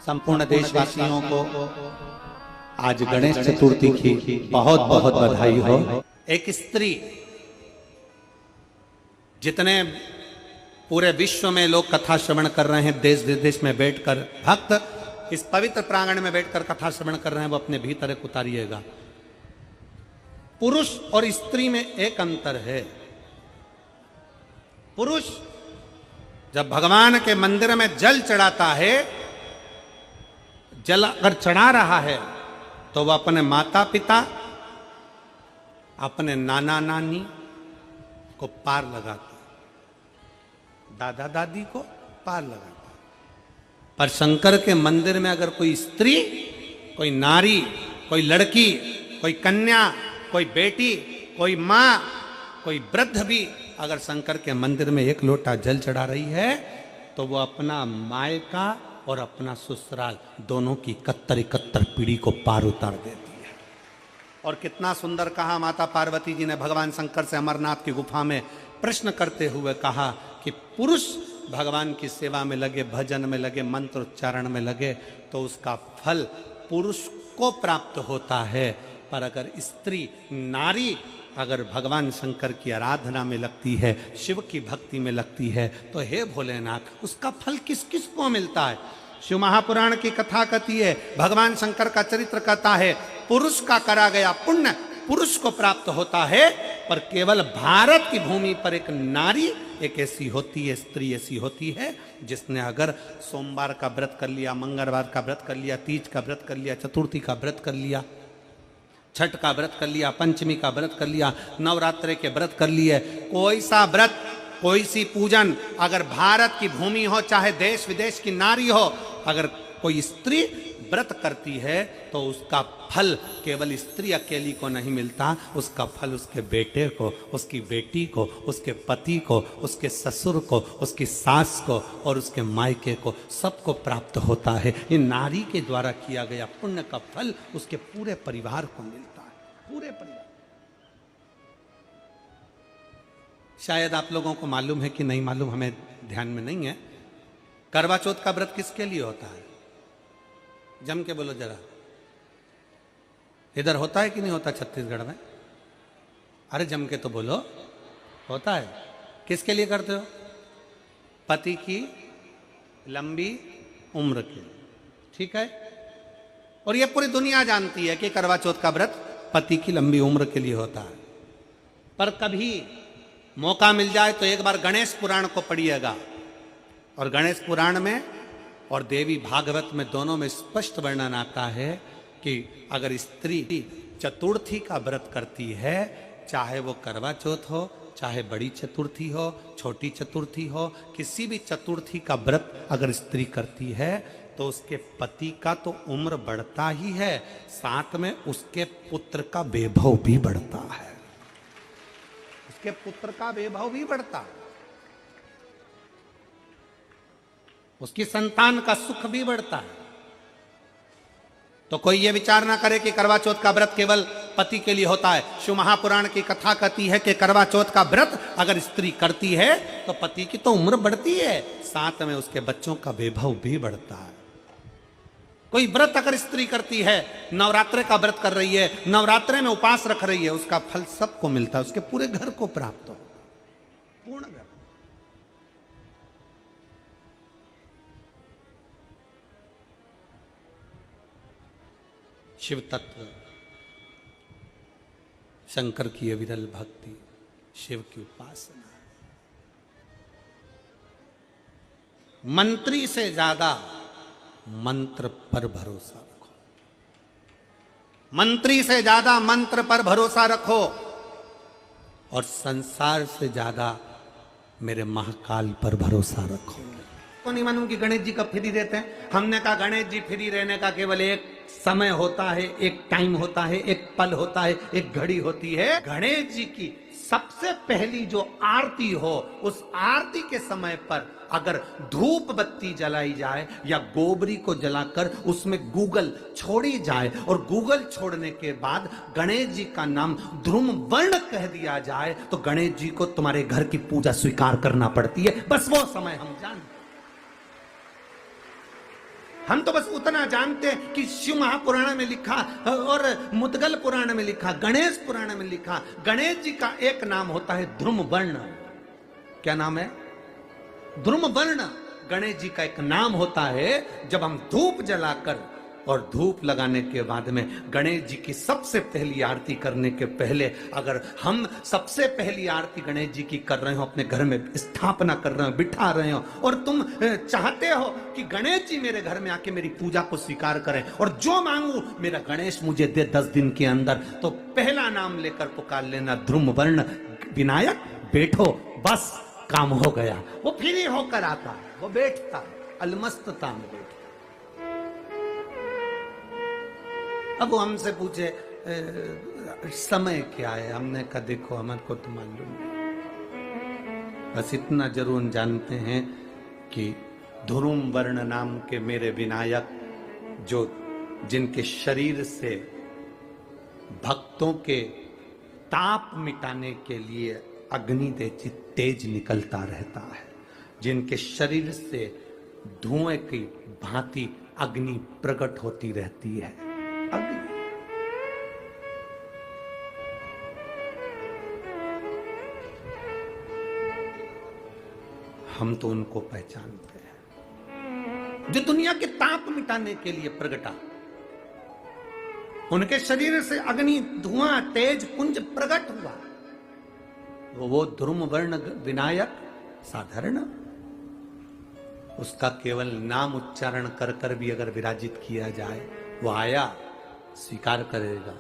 संपूर्ण देशवासियों को आज गणेश चतुर्थी की बहुत बहुत बधाई हो। एक स्त्री, जितने पूरे विश्व में लोग कथा श्रवण कर रहे हैं, देश विदेश में बैठकर भक्त इस पवित्र प्रांगण में बैठकर कथा श्रवण कर रहे हैं, वो अपने भीतर एक उतारिएगा। पुरुष और स्त्री में एक अंतर है। पुरुष जब भगवान के मंदिर में जल चढ़ाता है, जल अगर चढ़ा रहा है तो वह अपने माता पिता, अपने नाना नानी को पार लगाता है, दादा दादी को पार लगाता है। पर शंकर के मंदिर में अगर कोई स्त्री, कोई नारी, कोई लड़की, कोई कन्या, कोई बेटी, कोई मां, कोई वृद्ध भी अगर शंकर के मंदिर में एक लोटा जल चढ़ा रही है तो वो अपना मायका और अपना ससुराल दोनों की 71 पीढ़ी को पार उतार देती है। और कितना सुंदर कहा माता पार्वती जी ने भगवान शंकर से अमरनाथ की गुफा में प्रश्न करते हुए कहा कि पुरुष भगवान की सेवा में लगे, भजन में लगे, मंत्र उच्चारण में लगे तो उसका फल पुरुष को प्राप्त होता है। पर अगर स्त्री, नारी अगर भगवान शंकर की आराधना में लगती है, शिव की भक्ति में लगती है, तो हे भोलेनाथ, उसका फल किस किस को मिलता है। शिव महापुराण की कथा कहती है, भगवान शंकर का चरित्र कहता है, पुरुष का करा गया पुण्य पुरुष को प्राप्त होता है। पर केवल भारत की भूमि पर एक नारी एक ऐसी होती है, स्त्री ऐसी होती है, जिसने अगर सोमवार का व्रत कर लिया, मंगलवार का व्रत कर लिया, तीज का व्रत कर लिया, चतुर्थी का व्रत कर लिया, छठ का व्रत कर लिया, पंचमी का व्रत कर लिया, नवरात्रे के व्रत कर लिए, कोई सा व्रत, कोई सी पूजन अगर भारत की भूमि हो, चाहे देश विदेश की नारी हो, अगर कोई स्त्री व्रत करती है तो उसका फल केवल स्त्री अकेली को नहीं मिलता, उसका फल उसके बेटे को, उसकी बेटी को, उसके पति को, उसके ससुर को, उसकी सास को और उसके मायके को, सबको प्राप्त होता है। ये नारी के द्वारा किया गया पुण्य का फल उसके पूरे परिवार को मिलता है, पूरे परिवार। शायद आप लोगों को मालूम है कि नहीं मालूम, हमें ध्यान में नहीं है। करवा चौथ का व्रत किसके लिए होता है? जम के बोलो जरा। इधर होता है कि नहीं होता छत्तीसगढ़ में? अरे जम के तो बोलो। होता है। किसके लिए करते हो? पति की लंबी उम्र के लिए, ठीक है। और ये पूरी दुनिया जानती है कि करवा चौथ का व्रत पति की लंबी उम्र के लिए होता है। पर कभी मौका मिल जाए तो एक बार गणेश पुराण को पढ़िएगा, और गणेश पुराण में और देवी भागवत में दोनों में स्पष्ट वर्णन आता है कि अगर स्त्री चतुर्थी का व्रत करती है, चाहे वो करवा चौथ हो, चाहे बड़ी चतुर्थी हो, छोटी चतुर्थी हो, किसी भी चतुर्थी का व्रत अगर स्त्री करती है तो उसके पति का तो उम्र बढ़ता ही है, साथ में उसके पुत्र का वैभव भी बढ़ता है। उसके पुत्र का वैभव भी बढ़ता है, उसकी संतान का सुख भी बढ़ता है। तो कोई ये विचार ना करे कि करवा चौथ का व्रत केवल पति के लिए होता है। शिव महापुराण की कथा कहती है कि करवा चौथ का व्रत अगर स्त्री करती है तो पति की तो उम्र बढ़ती है, साथ में उसके बच्चों का वैभव भी बढ़ता है। कोई व्रत अगर स्त्री करती है, नवरात्रे का व्रत कर रही है, नवरात्रे में उपास रख रही है, उसका फल सबको मिलता है, उसके पूरे घर को प्राप्त हो, पूर्ण घर। शिव तत्व, शंकर की अविरल भक्ति, शिव की उपासना। मंत्री से ज्यादा मंत्र पर भरोसा रखो, मंत्री से ज्यादा मंत्र पर भरोसा रखो, और संसार से ज्यादा मेरे महाकाल पर भरोसा रखो। तो नहीं मालूम कि गणेश जी कब फ्री रहते हैं? हमने कहा गणेश जी फ्री रहने का केवल एक समय होता है, एक टाइम होता है, एक पल होता है, एक घड़ी होती है। गणेश जी की सबसे पहली जो आरती हो, उस आरती के समय पर अगर धूप बत्ती जलाई जाए या गोबरी को जलाकर उसमें गूगल छोड़ी जाए, और गूगल छोड़ने के बाद गणेश जी का नाम ध्रुम वर्ण कह दिया जाए, तो गणेश जी को तुम्हारे घर की पूजा स्वीकार करना पड़ती है। बस वो समय हम जानते। हम तो बस उतना जानते हैं कि शिव महापुराण में लिखा और मुद्गल पुराण में लिखा, गणेश पुराण में लिखा, गणेश जी का एक नाम होता है ध्रुम वर्ण। क्या नाम है? ध्रुम वर्ण। गणेश जी का एक नाम होता है। जब हम धूप जलाकर और धूप लगाने के बाद में गणेश जी की सबसे पहली आरती करने के पहले, अगर हम सबसे पहली आरती गणेश जी की कर रहे हो, अपने घर में स्थापना कर रहे हो, बिठा रहे हो, और तुम चाहते हो कि गणेश जी मेरे घर में आके मेरी पूजा को स्वीकार करें और जो मांगू मेरा गणेश मुझे दे 10 दिन के अंदर, तो पहला नाम लेकर पुकार लेना ध्रुम वर्ण विनायक, बैठो, बस काम हो गया। वो फ्री होकर आता, वो बैठता, अलमस्तता में बैठता। अब वो हमसे पूछे समय क्या है, हमने कहा देखो हमारे को तो मालूम नहीं, बस इतना जरूर जानते हैं कि ध्रुम वर्ण नाम के मेरे विनायक, जो जिनके शरीर से भक्तों के ताप मिटाने के लिए अग्नि तेज निकलता रहता है, जिनके शरीर से धुएं की भांति अग्नि प्रकट होती रहती है। अग्नि हम तो उनको पहचानते हैं जो दुनिया के ताप मिटाने के लिए प्रगटा। उनके शरीर से अग्नि धुआं तेज पुंज प्रकट हुआ। वो ध्रुम वर्ण विनायक साधारण, उसका केवल नाम उच्चारण कर कर भी अगर विराजित किया जाए, वो आया स्वीकार करेगा।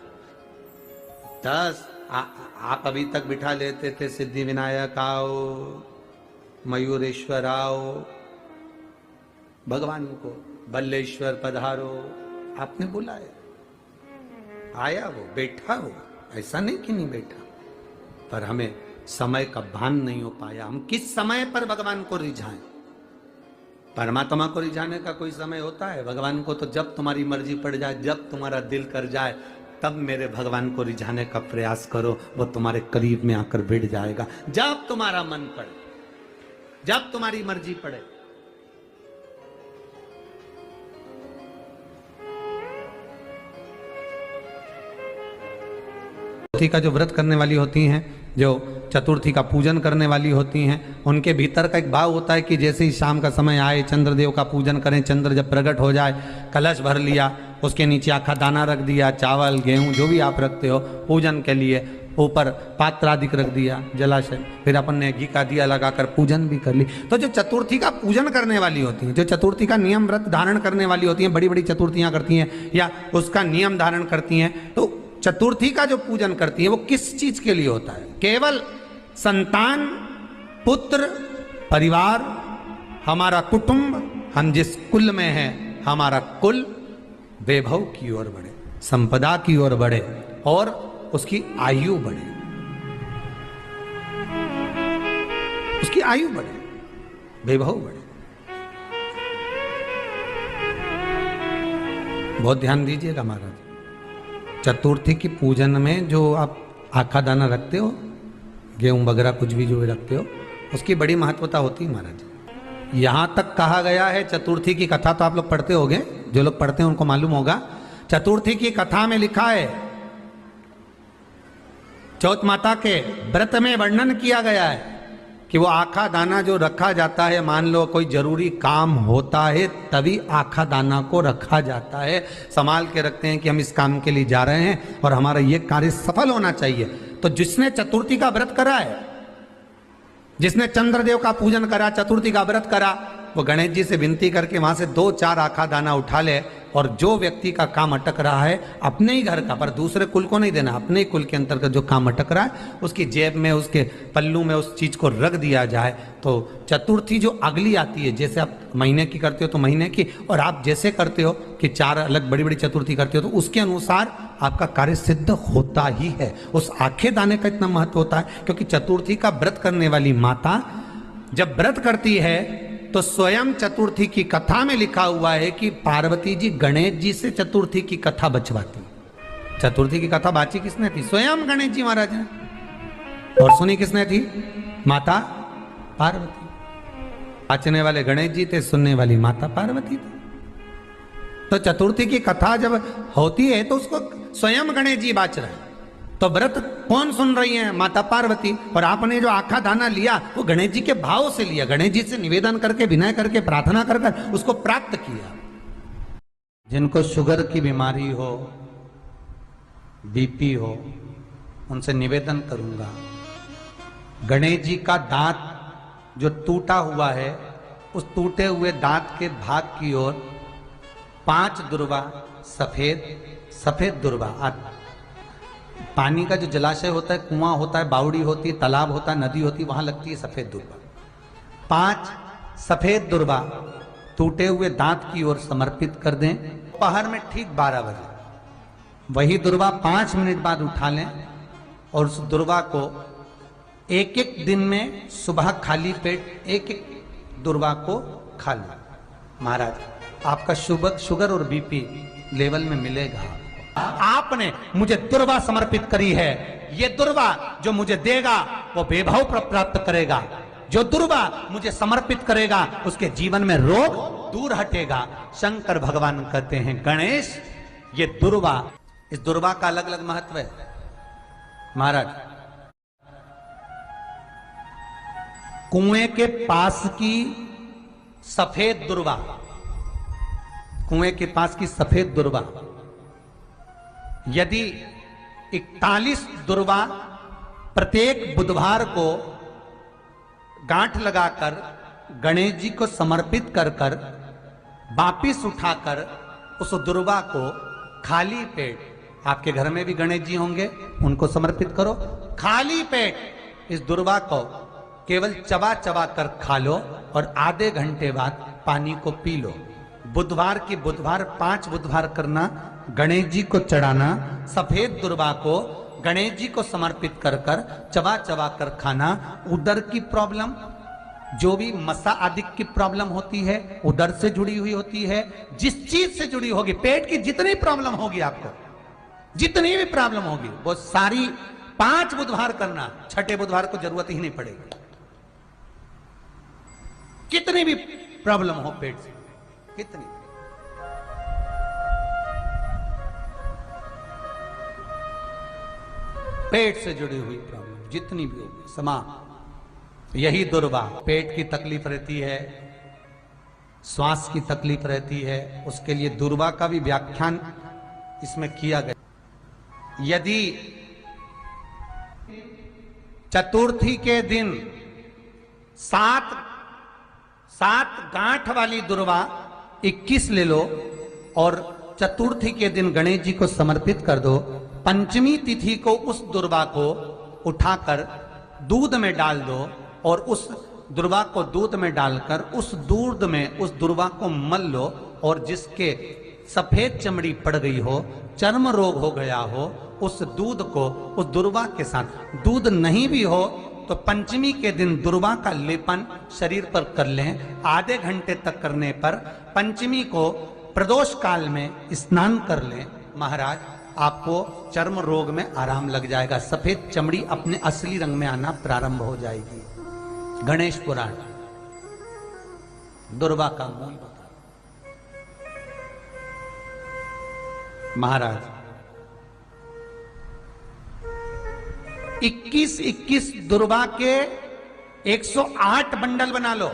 10 आप अभी तक बिठा लेते थे सिद्धि विनायक आओ, मयूरेश्वर आओ, भगवान को बल्लेश्वर पधारो, आपने बुलाया, आया, वो बैठा, वो ऐसा नहीं कि नहीं बैठा, पर हमें समय का भान नहीं हो पाया। हम किस समय पर भगवान को रिझाएं? परमात्मा को रिझाने का कोई समय होता है? भगवान को तो जब तुम्हारी मर्जी पड़ जाए, जब तुम्हारा दिल कर जाए, तब मेरे भगवान को रिझाने का प्रयास करो, वो तुम्हारे करीब में आकर बैठ जाएगा। जब तुम्हारा मन पड़े, जब तुम्हारी मर्जी पड़े। चतुर्थी का जो व्रत करने वाली होती हैं, जो चतुर्थी का पूजन करने वाली होती हैं, उनके भीतर का एक भाव होता है कि जैसे ही शाम का समय आए, चंद्रदेव का पूजन करें, चंद्र जब प्रकट हो जाए, कलश भर लिया, उसके नीचे आखा दाना रख दिया, चावल गेहूं जो भी आप रखते हो पूजन के लिए, ऊपर पात्र आदि रख दिया, जलाशय, फिर अपन ने घी का दिया लगाकर पूजन भी कर ली। तो जो चतुर्थी का पूजन करने वाली होती हैं, जो चतुर्थी का नियम व्रत धारण करने वाली होती हैं, बड़ी बड़ी चतुर्थियां करती हैं या उसका नियम धारण करती हैं, तो चतुर्थी का जो पूजन करती है वो किस चीज के लिए होता है? केवल संतान, पुत्र, परिवार, हमारा कुटुंब, हम जिस कुल में हैं, हमारा कुल वैभव की ओर बढ़े, संपदा की ओर बढ़े और उसकी आयु बढ़े, उसकी आयु बढ़े, वैभव बढ़े। बहुत ध्यान दीजिएगा महाराज, चतुर्थी की पूजन में जो आप आखा दाना रखते हो, गेहूं वगैरह कुछ भी जो भी रखते हो, उसकी बड़ी महत्वता होती है महाराज। यहां तक कहा गया है, चतुर्थी की कथा तो आप लोग पढ़ते होंगे, जो लोग पढ़ते हैं उनको मालूम होगा, चतुर्थी की कथा में लिखा है, चौथ माता के व्रत में वर्णन किया गया है कि वो आखा दाना जो रखा जाता है, मान लो कोई जरूरी काम होता है तभी आखा दाना को रखा जाता है, संभाल के रखते हैं कि हम इस काम के लिए जा रहे हैं और हमारा ये कार्य सफल होना चाहिए। तो जिसने चतुर्थी का व्रत करा है, जिसने चंद्रदेव का पूजन करा, चतुर्थी का व्रत करा, वो गणेश जी से विनती करके वहां से 2-4 आखा दाना उठा ले, और जो व्यक्ति का काम अटक रहा है अपने ही घर का, पर दूसरे कुल को नहीं देना, अपने ही कुल के अंतर्गत जो काम अटक रहा है उसकी जेब में, उसके पल्लू में उस चीज को रख दिया जाए। तो चतुर्थी जो अगली आती है, जैसे आप महीने की करते हो तो महीने की, और आप जैसे करते हो कि 4 अलग बड़ी बड़ी चतुर्थी करते हो, तो उसके अनुसार आपका कार्य सिद्ध होता ही है। उस आखे दाने का इतना महत्व होता है क्योंकि चतुर्थी का व्रत करने वाली माता जब व्रत करती है तो स्वयं चतुर्थी की कथा में लिखा हुआ है कि पार्वती जी गणेश जी से चतुर्थी की कथा बचवाती। चतुर्थी की कथा बाची किसने थी? स्वयं गणेश जी महाराज ने। और सुनी किसने थी? माता पार्वती। बाचने वाले गणेश जी थे, सुनने वाली माता पार्वती थी। तो चतुर्थी की कथा जब होती है तो उसको स्वयं गणेश जी बाच रहे हैं, तो व्रत कौन सुन रही है? माता पार्वती। और आपने जो आखा दाना लिया वो गणेश जी के भाव से लिया, गणेश जी से निवेदन करके, विनय करके, प्रार्थना कर कर उसको प्राप्त किया। जिनको शुगर की बीमारी हो, बीपी हो, उनसे निवेदन करूंगा, गणेश जी का दांत जो टूटा हुआ है, उस टूटे हुए दांत के भाग की ओर 5 दुर्वा सफेद दुर्वा, पानी का जो जलाशय होता है, कुआं होता है, बावड़ी होती है, तालाब होता है, नदी होती है, वहां लगती है सफेद दुर्वा। 5 सफेद दुर्वा टूटे हुए दांत की ओर समर्पित कर दें। दोपहर में ठीक 12 बजे वही दुर्वा 5 मिनट बाद उठा लें और उस दुर्वा को एक दिन में सुबह खाली पेट एक दुर्वा को खा लें। महाराज आपका शुगर और बीपी लेवल में मिलेगा। आपने मुझे दुर्वा समर्पित करी है, ये दुर्वा जो मुझे देगा वो वैभव प्राप्त करेगा, जो दुर्वा मुझे समर्पित करेगा उसके जीवन में रोग दूर हटेगा। शंकर भगवान कहते हैं गणेश ये दुर्वा, इस दुर्वा का अलग अलग महत्व है। महाराज कुएं के पास की सफेद दुर्वा, कुएं के पास की सफेद दुर्वा, यदि 41 दुर्वा प्रत्येक बुधवार को गांठ लगाकर गणेश जी को समर्पित कर कर वापिस उठाकर उस दुर्वा को खाली पेट, आपके घर में भी गणेश जी होंगे, उनको समर्पित करो, खाली पेट इस दुर्वा को केवल चबा चबा कर खा लो और आधे घंटे बाद पानी को पी लो। बुधवार की बुधवार 5 बुधवार करना, गणेश जी को चढ़ाना, सफेद दुर्वा को गणेश जी को समर्पित कर कर चबा चबा कर खाना। उदर की प्रॉब्लम, जो भी मसा आदि की प्रॉब्लम होती है, उदर से जुड़ी हुई होती है, जिस चीज से जुड़ी होगी, पेट की जितनी प्रॉब्लम होगी, आपको जितनी भी प्रॉब्लम होगी वो सारी 5 बुधवार करना, छठे बुधवार को जरूरत ही नहीं पड़ेगी। कितनी भी प्रॉब्लम हो पेट से, कितनी, पेट से जुड़ी हुई प्रॉब्लम जितनी भी होगी समाप्त। यही दुर्वा, पेट की तकलीफ रहती है, श्वास की तकलीफ रहती है, उसके लिए दुर्वा का भी व्याख्यान इसमें किया गया। यदि चतुर्थी के दिन 7 गांठ वाली दुर्वा 21 ले लो और चतुर्थी के दिन गणेश जी को समर्पित कर दो। पंचमी तिथि को उस दुर्वा को उठाकर दूध में डाल दो और उस दुर्वा को दूध में डालकर उस दूध में उस दुर्वा को मल लो, और जिसके सफेद चमड़ी पड़ गई हो, चर्म रोग हो गया हो, उस दूध को उस दुर्वा के साथ, दूध नहीं भी हो तो पंचमी के दिन दुर्वा का लेपन शरीर पर कर लें। आधे घंटे तक करने पर पंचमी को प्रदोष काल में स्नान कर लें। महाराज आपको चर्म रोग में आराम लग जाएगा, सफेद चमड़ी अपने असली रंग में आना प्रारंभ हो जाएगी। गणेश पुराण दुर्वा का मूल बता। महाराज 21 दुर्वा के 108 बंडल बना लो।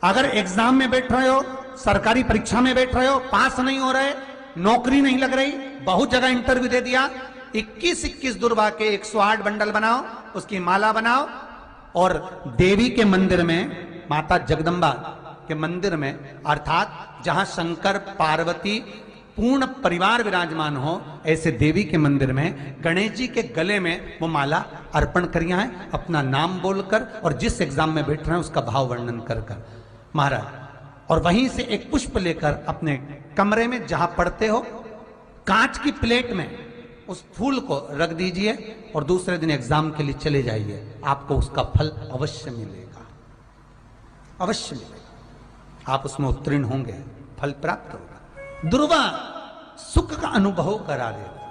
अगर एग्जाम में बैठ रहे हो, सरकारी परीक्षा में बैठ रहे हो, पास नहीं हो रहे, नौकरी नहीं लग रही, बहुत जगह इंटरव्यू दे दिया, 21 दुर्वा के 108 बंडल बनाओ, उसकी माला बनाओ और देवी के मंदिर में, माता जगदम्बा के मंदिर में, अर्थात जहां शंकर पार्वती पूर्ण परिवार विराजमान हो, ऐसे देवी के मंदिर में गणेश जी के गले में वो माला अर्पण करिया है, अपना नाम बोलकर और जिस एग्जाम में बैठ रहे हैं उसका भाव वर्णन कर कर महाराज, और वहीं से एक पुष्प लेकर अपने कमरे में जहां पढ़ते हो कांच की प्लेट में उस फूल को रख दीजिए और दूसरे दिन एग्जाम के लिए चले जाइए, आपको उसका फल अवश्य मिलेगा, अवश्य मिलेगा, आप उसमें उत्तीर्ण होंगे, फल प्राप्त होगा। दुर्वा सुख का अनुभव करा देगा,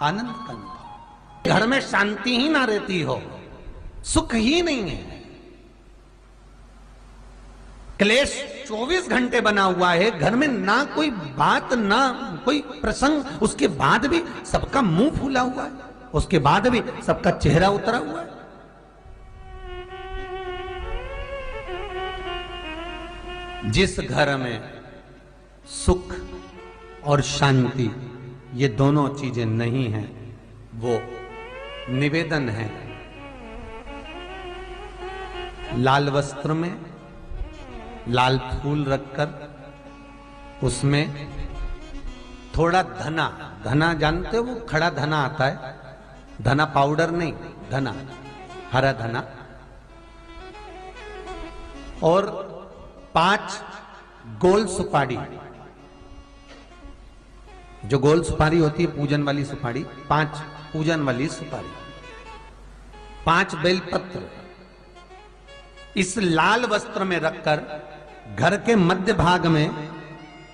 आनंद का अनुभव। घर में शांति ही ना रहती हो, सुख ही नहीं है, क्लेश 24 घंटे बना हुआ है, घर में ना कोई बात ना कोई प्रसंग, उसके बाद भी सबका मुंह फूला हुआ है, उसके बाद भी सबका चेहरा उतरा हुआ है। जिस घर में सुख और शांति ये दोनों चीजें नहीं हैं, वो निवेदन है लाल वस्त्र में लाल फूल रखकर उसमें थोड़ा धना, धना जानते हो, वो खड़ा धना आता है, धना पाउडर नहीं, धना, हरा धना, और 5 गोल सुपारी, जो गोल सुपारी होती है पूजन वाली सुपारी, 5 पूजन वाली सुपारी, 5 बेलपत्र इस लाल वस्त्र में रखकर घर के मध्य भाग में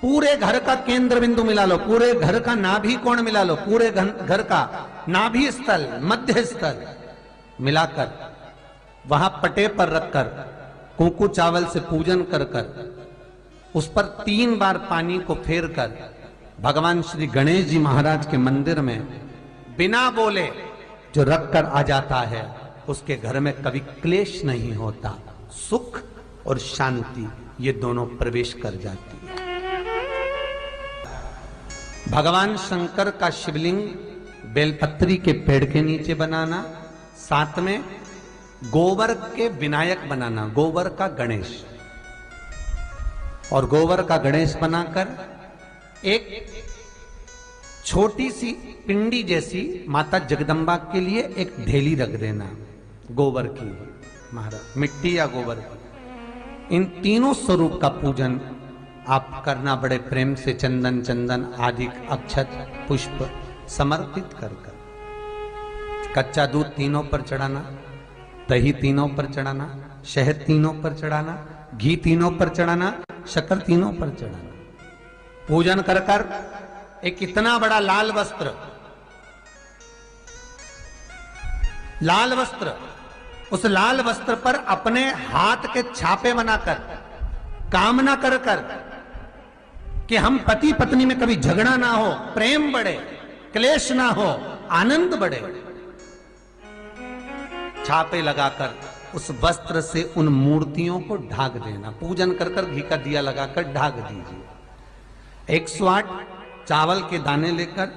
पूरे घर का केंद्र बिंदु मिला लो, पूरे घर का नाभि कोण मिला लो, पूरे घर का नाभि स्थल, मध्य स्थल मिलाकर वहां पटे पर रखकर कुंकू चावल से पूजन कर उस पर 3 बार पानी को फेर कर भगवान श्री गणेश जी महाराज के मंदिर में बिना बोले जो रखकर आ जाता है, उसके घर में कभी क्लेश नहीं होता, सुख और शांति ये दोनों प्रवेश कर जाती है। भगवान शंकर का शिवलिंग बेलपत्री के पेड़ के नीचे बनाना, साथ में गोबर के विनायक बनाना, गोबर का गणेश, और गोबर का गणेश बनाकर एक छोटी सी पिंडी जैसी माता जगदम्बा के लिए एक ढेली रख देना गोबर की, महाराज मिट्टी या गोबर की। इन तीनों स्वरूप का पूजन आप करना बड़े प्रेम से, चंदन चंदन आदि अक्षत पुष्प समर्पित कर कच्चा दूध तीनों पर चढ़ाना, दही तीनों पर चढ़ाना, शहद तीनों पर चढ़ाना, घी तीनों पर चढ़ाना, शक्कर तीनों पर चढ़ाना। पूजन कर कर एक इतना बड़ा लाल वस्त्र, लाल वस्त्र, उस लाल वस्त्र पर अपने हाथ के छापे बनाकर कामना कर कर कि हम पति पत्नी में कभी झगड़ा ना हो, प्रेम बढ़े, क्लेश ना हो, आनंद बढ़े, छापे लगाकर उस वस्त्र से उन मूर्तियों को ढाक देना। पूजन कर कर घी का दिया लगाकर ढाक दीजिए। 108 चावल के दाने लेकर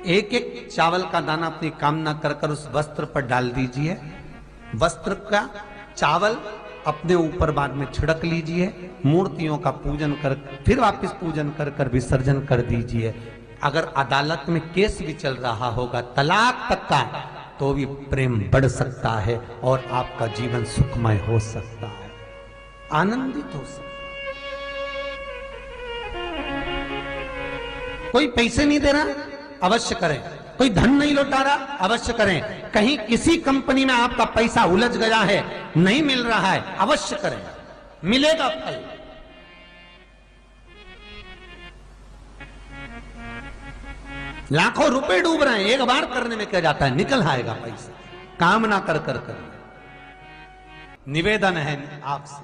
एक एक चावल का दाना अपनी कामना कर कर उस वस्त्र पर डाल दीजिए। वस्त्र का चावल अपने ऊपर बाद में छिड़क लीजिए, मूर्तियों का पूजन कर फिर वापस पूजन कर कर विसर्जन कर दीजिए। अगर अदालत में केस भी चल रहा होगा तलाक तक का, तो भी प्रेम बढ़ सकता है और आपका जीवन सुखमय हो सकता है, आनंदित हो सकता है। कोई पैसे नहीं दे रहा, अवश्य करें। कोई धन नहीं लौटा रहा, अवश्य करें। कहीं किसी कंपनी में आपका पैसा उलझ गया है, नहीं मिल रहा है, अवश्य करें, मिलेगा फल। लाखों रुपए डूब रहे हैं, एक बार करने में क्या जाता है, निकल आएगा पैसा। कामना कर कर कर निवेदन है आपसे,